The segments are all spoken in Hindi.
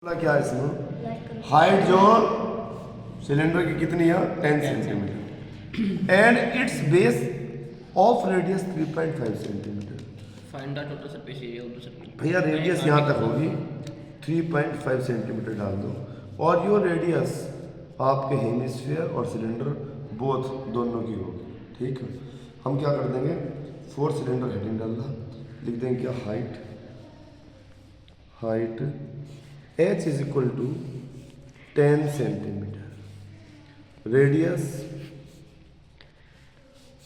क्या है इसमें हाइट जो सिलेंडर की कितनी है 10 centimetre and it's base of radius 3.5 centimetre. Find the total surface area of the circle. भैया रेडियस यहाँ तक होगी 3.5 सेंटीमीटर डाल दो और यो रेडियस आपके हेमिस्फीयर और सिलेंडर बोथ दोनों की होगी। ठीक है, हम क्या कर देंगे 4 सिलेंडर हेडिंग डालना, लिख देंगे क्या height h is equal to 10 centimetre, radius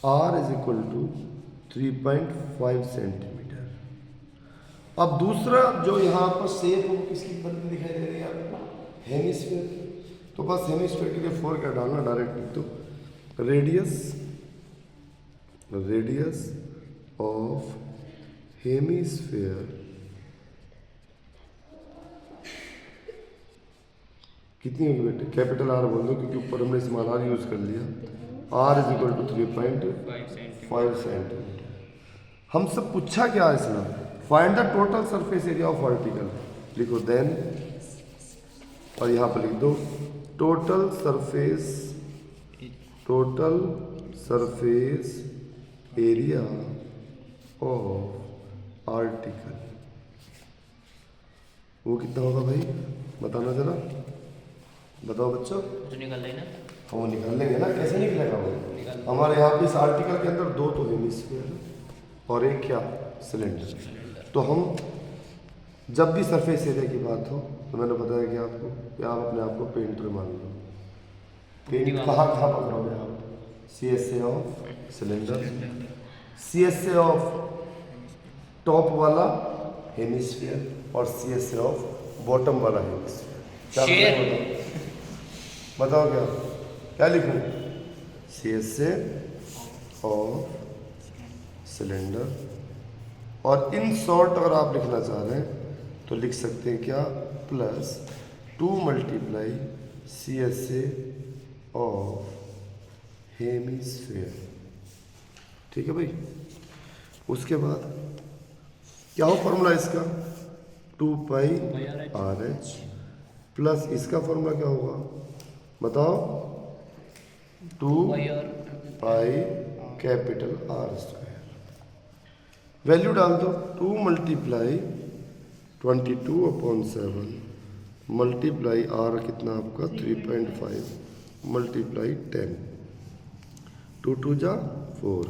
r is equal to 3.5 centimetre. अब दूसरा जो यहाँ पर शेप है वो किसकी बनती दिखाई दे रही है आपको, हेमिस्फीयर। तो बस हेमिस्फीयर के लिए 4 क्या डालना, डायरेक्ट लिख दो रेडियस ऑफ हेमिस्फीयर कितनी होगी बेटे, कैपिटल आर बोल दो क्योंकि ऊपर हमने स्मॉल आर यूज कर लिया। R is equal to 3.5 centimetre. हमसे पूछा क्या है इसमें, find the total surface area of article, लिखो देन और यहाँ पर लिख दो total surface area of article. वो कितना होगा भाई बताना जरा, बताओ बच्चों। तो निकाल लेना, वो निकाल लेंगे ना, कैसे निकलेगा वो, हमारे यहाँ पे इस आर्टिकल के अंदर 2 तो हेमिस्फीयर और एक क्या सिलेंडर। तो हम जब भी सरफेस एरिया की बात हो तो मैंने बताया कि आपको कि आप अपने आप को पेंटर मान लो। पेंट कहाँ पकड़ोगे आप, CSA of cylinder, CSA of top वाला हेमिस्फीयर और CSA ऑफ बॉटम वाला हेमिस्फीयर। बताओ क्या लिखूं, CSA ऑफ सिलेंडर। और इन शॉर्ट अगर आप लिखना चाह रहे हैं तो लिख सकते हैं क्या, plus 2 multiply CSA of hemisphere. ठीक है भाई। उसके बाद क्या हो फॉर्मूला इसका, 2 पाई RH प्लस इसका फॉर्मूला क्या होगा बताओ, 2 pi capital R square. Value डाल दो, 2 मल्टीप्लाई 22/7 मल्टीप्लाई R कितना आपका 3.5 मल्टीप्लाई 10, 2 2 जा 4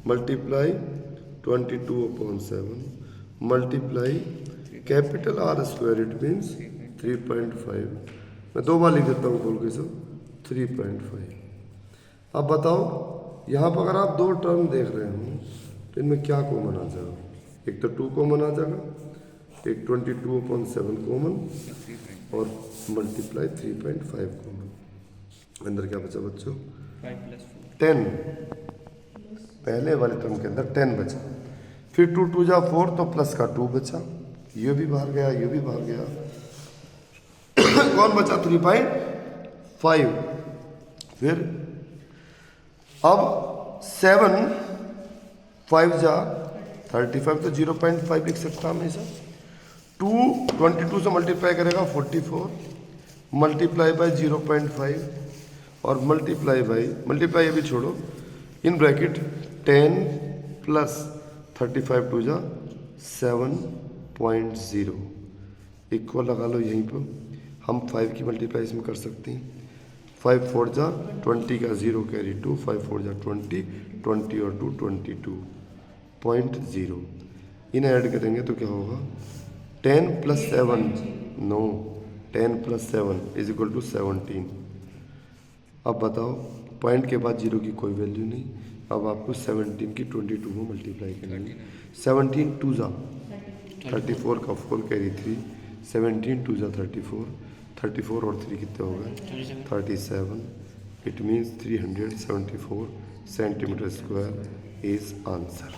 multiply 22/7 multiply capital R square, it means 3.5। मैं 2 बार लिख देता हूँ खोल के सब, 3.5। अब बताओ यहाँ पर अगर आप 2 टर्म देख रहे हो तो इनमें क्या कॉमन आ जाएगा, एक तो 2 कॉमन आ जाएगा, एक 22/7 कॉमन और मल्टीप्लाई 3.5 कॉमन। अंदर क्या बचा बच्चों 10, पहले वाले टर्म के अंदर 10 बचा, फिर 2 2 जा 4 तो प्लस का 2 बचा, ये भी बाहर गया, ये भी बाहर गया। कौन बचा 3.5। फिर अब 7 5 जा 35 तो 0.5 लिख सकता हूँ हमेशा। 2 22 से मल्टीप्लाई करेगा 44 मल्टीप्लाई बाय 0.5 और मल्टीप्लाई अभी छोड़ो, इन ब्रैकेट 10 प्लस 35 2 जा 7.0 इक्वल लगा लो। यहीं पर हम 5 की मल्टीप्लाई इसमें कर सकते हैं, 5 4 जा 20 का 0 कैरी 2, 5 4 जा 20 20 और 2 22.0। इन्हें ऐड करेंगे तो क्या होगा 10 plus 7 no 10 plus 7 is equal to 17। अब बताओ पॉइंट के बाद 0 की कोई वैल्यू नहीं, अब आपको 17 की 22 में मल्टीप्लाई करनी है। 17 2 जा 34 का 4 कैरी 3, 17 2 जा 34 और 3 कितने हो गए 37। It means 374 centimetre square is answer.